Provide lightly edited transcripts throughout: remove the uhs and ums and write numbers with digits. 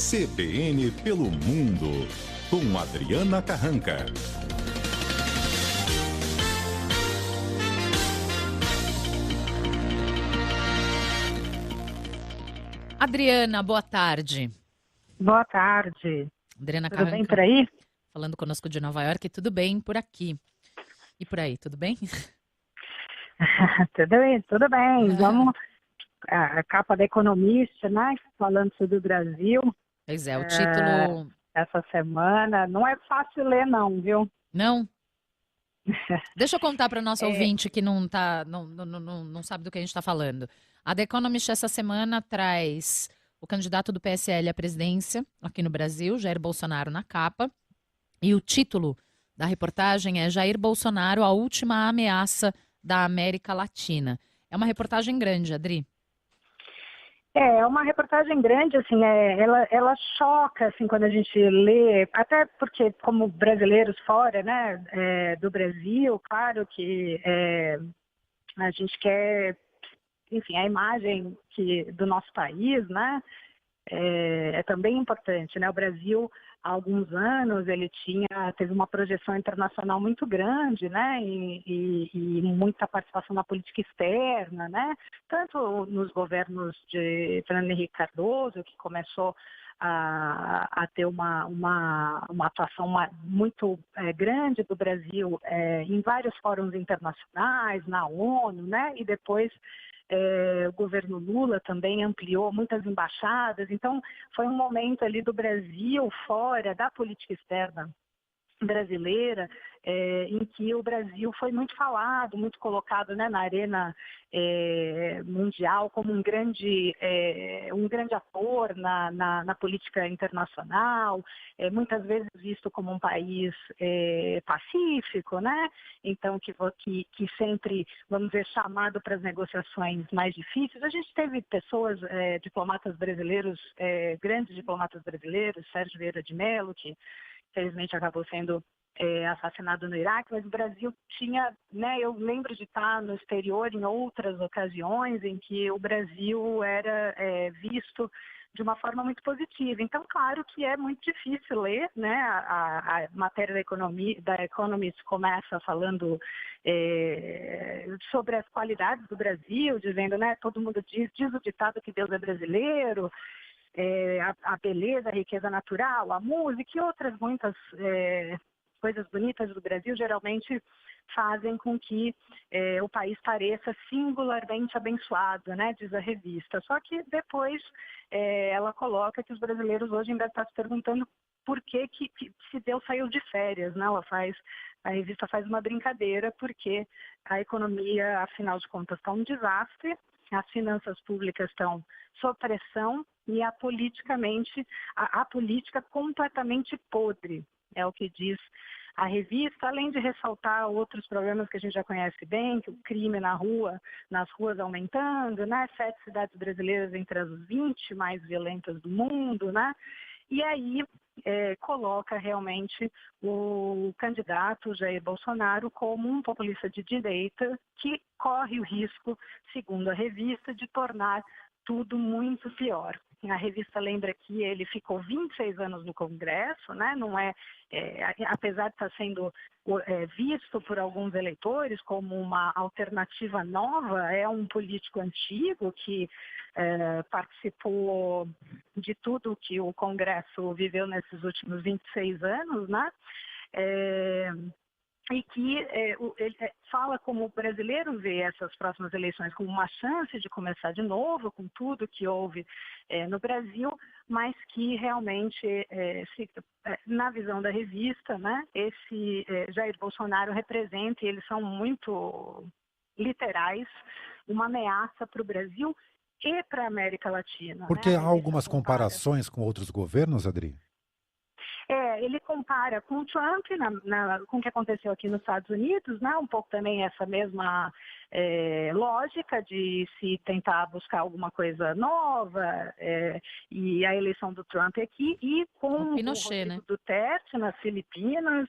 CBN pelo Mundo, com Adriana Carranca. Adriana, boa tarde. Boa tarde. Adriana Tudo Carranca, bem por aí? falando conosco de Nova York. Tudo bem por aqui? E por aí, tudo bem? Tudo bem. Vamos a capa da Economista, né? Falando sobre o Brasil. Pois é, o título... Essa semana não é fácil ler, não, viu? Não? Deixa eu contar para o nosso ouvinte que não sabe do que a gente está falando. A The Economist essa semana traz o candidato do PSL à presidência aqui no Brasil, Jair Bolsonaro, na capa. E o título da reportagem é Jair Bolsonaro, a última ameaça da América Latina. É uma reportagem grande, Adri. É uma reportagem grande, assim, ela choca, assim, quando a gente lê, até porque como brasileiros fora, né, do Brasil, claro que a gente quer, enfim, a imagem do nosso país, né, é também importante, né, o Brasil há alguns anos ele teve uma projeção internacional muito grande, né, e muita participação na política externa, né, tanto nos governos de Fernando Henrique Cardoso, que começou a ter uma atuação muito grande do Brasil em vários fóruns internacionais, na ONU, né, e depois o governo Lula também ampliou muitas embaixadas, então foi um momento ali do Brasil fora da política externa brasileira, em que o Brasil foi muito falado, muito colocado, né, na arena mundial como um grande ator na política internacional, muitas vezes visto como um país pacífico, né? Então que sempre, vamos dizer, chamado para as negociações mais difíceis. A gente teve pessoas, diplomatas brasileiros, grandes diplomatas brasileiros, Sérgio Vieira de Mello, que infelizmente acabou sendo assassinado no Iraque, mas o Brasil tinha, né, eu lembro de estar no exterior em outras ocasiões em que o Brasil era visto de uma forma muito positiva. Então, claro que é muito difícil ler, né, a matéria da Economist começa falando sobre as qualidades do Brasil, dizendo, né, todo mundo diz o ditado que Deus é brasileiro, a beleza, a riqueza natural, a música e outras muitas coisas bonitas do Brasil geralmente fazem com que o país pareça singularmente abençoado, né, diz a revista. Só que depois ela coloca que os brasileiros hoje ainda estão se perguntando por que se Deus saiu de férias, né? A revista faz uma brincadeira porque a economia, afinal de contas, está um desastre, as finanças públicas estão sob pressão e a política completamente podre, é o que diz a revista, além de ressaltar outros problemas que a gente já conhece bem, que o crime nas ruas aumentando, né? 7 cidades brasileiras entre as 20 mais violentas do mundo, né? E aí coloca realmente o candidato Jair Bolsonaro como um populista de direita que corre o risco, segundo a revista, de tornar tudo muito pior. A revista lembra que ele ficou 26 anos no Congresso, né? Não apesar de estar sendo visto por alguns eleitores como uma alternativa nova, é um político antigo que participou de tudo que o Congresso viveu nesses últimos 26 anos, né? E que ele fala como o brasileiro vê essas próximas eleições como uma chance de começar de novo com tudo que houve no Brasil, mas que realmente, na visão da revista, né, esse Jair Bolsonaro representa, e eles são muito literais, uma ameaça para o Brasil e para a América Latina. Porque né? há algumas comparações com outros governos, Adri? Ele compara com o Trump, com o que aconteceu aqui nos Estados Unidos, né? Um pouco também essa mesma lógica de se tentar buscar alguma coisa nova, e a eleição do Trump aqui, e com O Pinochet, o Rodrigo né? Duterte nas Filipinas.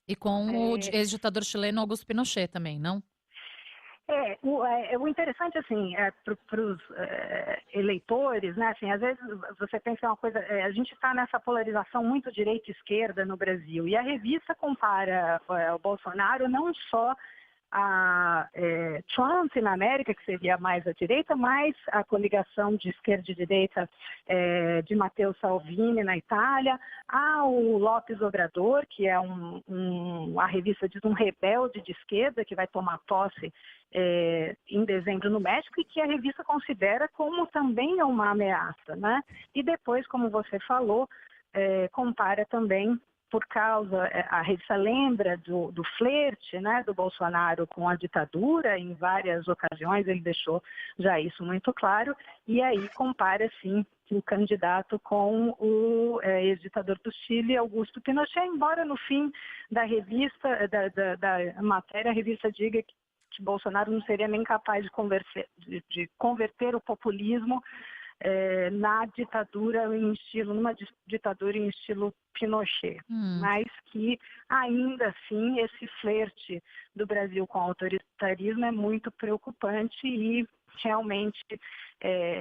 E com o ex-ditador chileno Augusto Pinochet também, não? O interessante, assim, para os eleitores, né, assim, às vezes você pensa uma coisa, a gente está nessa polarização muito direita e esquerda no Brasil, e a revista compara o Bolsonaro não só a Trump na América, que seria mais à direita, mas a coligação de esquerda e direita de Matteo Salvini na Itália, ao López Obrador, que é a revista diz um rebelde de esquerda que vai tomar posse em dezembro no México e que a revista considera como também uma ameaça, né? E depois, como você falou, compara também por causa, a revista lembra do flerte, né, do Bolsonaro com a ditadura, em várias ocasiões ele deixou já isso muito claro, e aí compara, sim, o candidato com o ex-ditador do Chile, Augusto Pinochet, embora no fim da revista, da matéria, a revista diga que Bolsonaro não seria nem capaz de converter o populismo numa ditadura em estilo Pinochet, mas que ainda assim esse flerte do Brasil com o autoritarismo é muito preocupante e realmente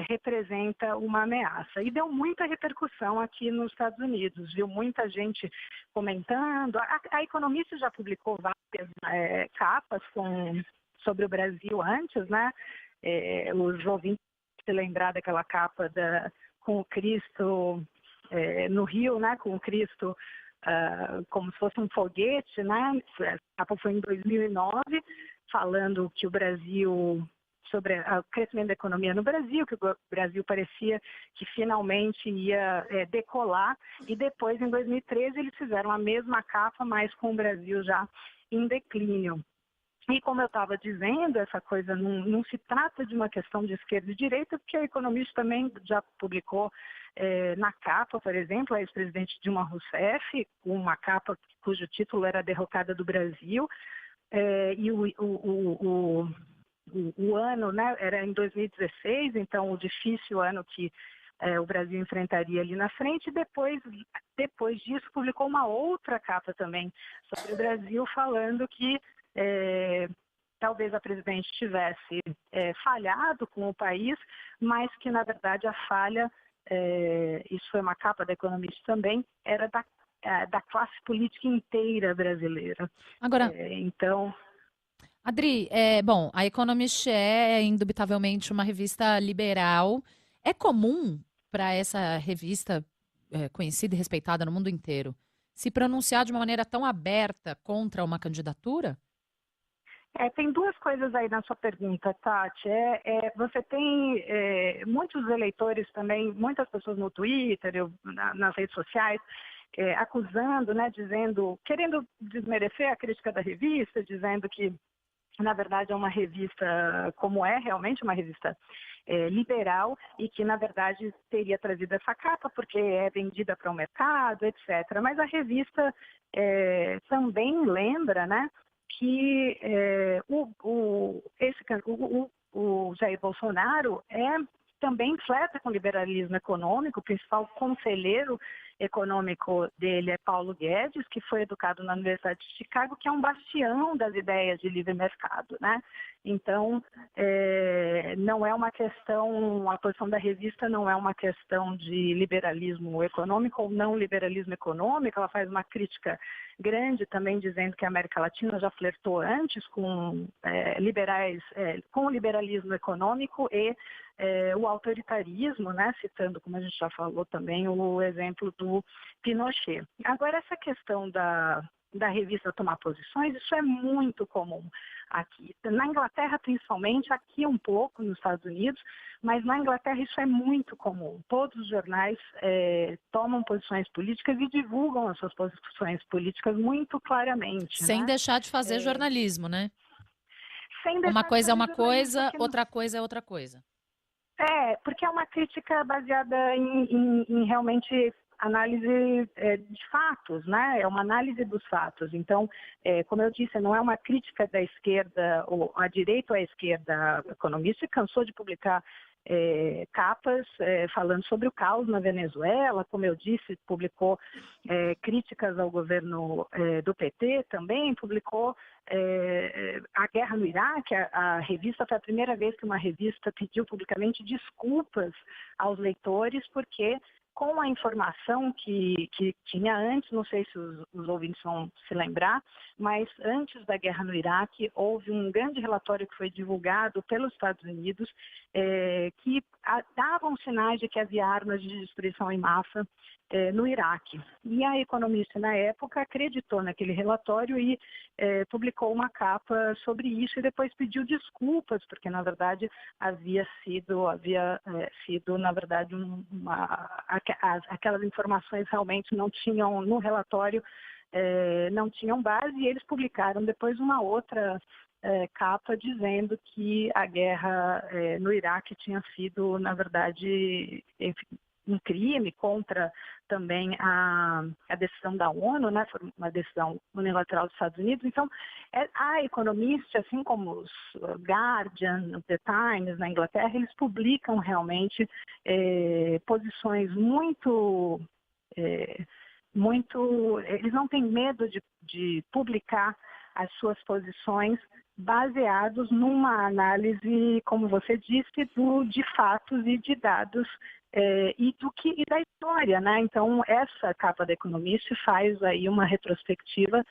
representa uma ameaça. E deu muita repercussão aqui nos Estados Unidos, viu? Muita gente comentando. A Economista já publicou várias capas sobre o Brasil antes, né? Os ouvintes se lembrar daquela capa com o Cristo no Rio, né? Com o Cristo como se fosse um foguete, né? A capa foi em 2009, falando que o Brasil, sobre o crescimento da economia no Brasil, que o Brasil parecia que finalmente ia decolar, e depois, em 2013, eles fizeram a mesma capa, mas com o Brasil já em declínio. E como eu estava dizendo, essa coisa não se trata de uma questão de esquerda e direita, porque a Economista também já publicou na capa, por exemplo, a ex-presidente Dilma Rousseff, uma capa cujo título era Derrocada do Brasil, e o ano, né, era em 2016, então o difícil ano que o Brasil enfrentaria ali na frente, e depois disso publicou uma outra capa também sobre o Brasil, falando que talvez a presidente tivesse falhado com o país, mas que, na verdade, a falha, isso foi uma capa da Economista também, era da classe política inteira brasileira. Agora, então... Adri, bom, a Economist é indubitavelmente uma revista liberal. É comum para essa revista conhecida e respeitada no mundo inteiro se pronunciar de uma maneira tão aberta contra uma candidatura? Tem duas coisas aí na sua pergunta, Tati. Você tem muitos eleitores também, muitas pessoas no Twitter, nas redes sociais, acusando, né, querendo desmerecer a crítica da revista, dizendo que, na verdade, é uma revista, como é realmente uma revista liberal, e que, na verdade, teria trazido essa capa porque é vendida para o mercado, etc. Mas a revista também lembra, né, que o Jair Bolsonaro também flerta com o liberalismo econômico. O principal conselheiro econômico dele é Paulo Guedes, que foi educado na Universidade de Chicago, que é um bastião das ideias de livre mercado, né? Então, não é uma questão, a posição da revista não é uma questão de liberalismo econômico ou não liberalismo econômico. Ela faz uma crítica grande também, dizendo que a América Latina já flertou antes com com o liberalismo econômico e o autoritarismo, né? Citando, como a gente já falou também, o exemplo do Pinochet. Agora, essa questão da revista tomar posições, isso é muito comum aqui. Na Inglaterra, principalmente, aqui um pouco, nos Estados Unidos, mas na Inglaterra isso é muito comum. Todos os jornais tomam posições políticas e divulgam as suas posições políticas muito claramente. Sem né? deixar de fazer jornalismo, né? Sem deixar uma coisa é uma coisa, porque... outra coisa é outra coisa. Porque é uma crítica baseada em realmente análise de fatos, né? É uma análise dos fatos. Então, como eu disse, não é uma crítica da esquerda, ou a direita ou a esquerda. A Economista cansou de publicar capas falando sobre o caos na Venezuela, como eu disse, publicou críticas ao governo do PT também, publicou a guerra no Iraque. A revista foi a primeira vez que uma revista pediu publicamente desculpas aos leitores, porque com a informação que tinha antes, não sei se os ouvintes vão se lembrar, mas antes da guerra no Iraque, houve um grande relatório que foi divulgado pelos Estados Unidos, que davam sinais de que havia armas de destruição em massa no Iraque. E a economista, na época, acreditou naquele relatório e publicou uma capa sobre isso e depois pediu desculpas, porque, na verdade, havia sido na verdade, aquelas informações realmente não tinham, no relatório, não tinham base, e eles publicaram depois uma outra capa dizendo que a guerra no Iraque tinha sido, na verdade, um crime contra também a decisão da ONU, né? Foi uma decisão unilateral dos Estados Unidos. Então, a Economist, assim como os Guardian, The Times, na Inglaterra, eles publicam realmente posições muito... eles não têm medo de publicar as suas posições baseados numa análise, como você disse, de fatos e de dados e da história, né? Então, essa capa da Economist faz aí uma retrospectiva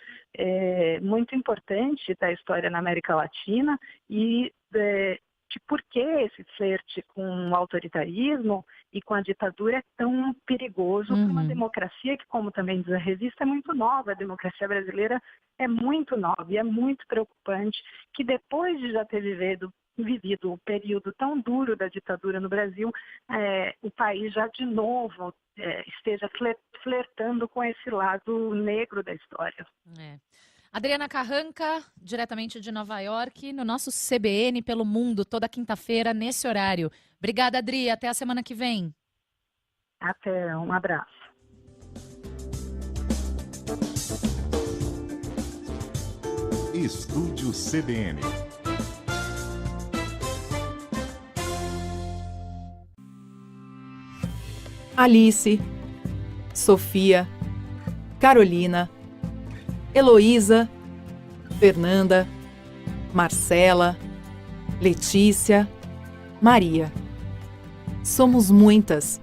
muito importante da história na América Latina e de por que esse flerte com o autoritarismo e com a ditadura é tão perigoso para uma democracia que, como também diz a revista, é muito nova. A democracia brasileira é muito nova e é muito preocupante que, depois de já ter vivido o período tão duro da ditadura no Brasil, o país já de novo esteja flertando com esse lado negro da história. Adriana Carranca, diretamente de Nova York, no nosso CBN pelo Mundo, toda quinta-feira, nesse horário. Obrigada, Adri. Até a semana que vem. Até, um abraço. Estúdio CBN. Alice, Sofia, Carolina, Heloísa, Fernanda, Marcela, Letícia, Maria. Somos muitas.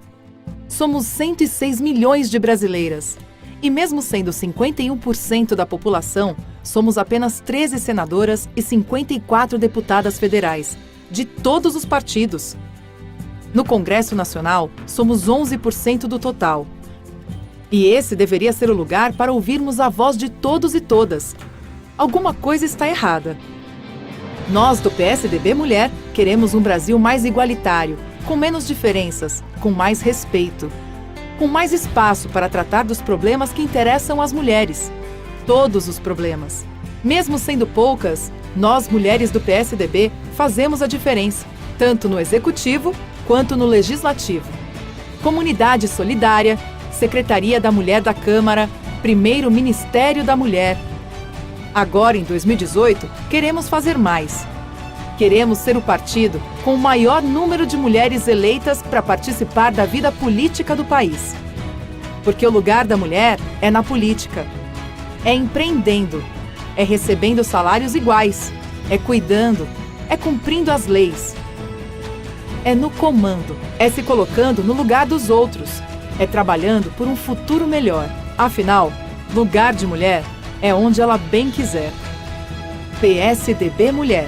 Somos 106 milhões de brasileiras. E mesmo sendo 51% da população, somos apenas 13 senadoras e 54 deputadas federais, de todos os partidos. No Congresso Nacional, somos 11% do total. E esse deveria ser o lugar para ouvirmos a voz de todos e todas. Alguma coisa está errada. Nós, do PSDB Mulher, queremos um Brasil mais igualitário, com menos diferenças, com mais respeito. Com mais espaço para tratar dos problemas que interessam às mulheres. Todos os problemas. Mesmo sendo poucas, nós, mulheres do PSDB, fazemos a diferença, tanto no Executivo quanto no Legislativo. Comunidade Solidária, Secretaria da Mulher da Câmara, primeiro Ministério da Mulher. Agora, em 2018, queremos fazer mais. Queremos ser o partido com o maior número de mulheres eleitas para participar da vida política do país. Porque o lugar da mulher é na política. É empreendendo, é recebendo salários iguais, é cuidando, é cumprindo as leis. É no comando, é se colocando no lugar dos outros, é trabalhando por um futuro melhor. Afinal, lugar de mulher é onde ela bem quiser. PSDB Mulher.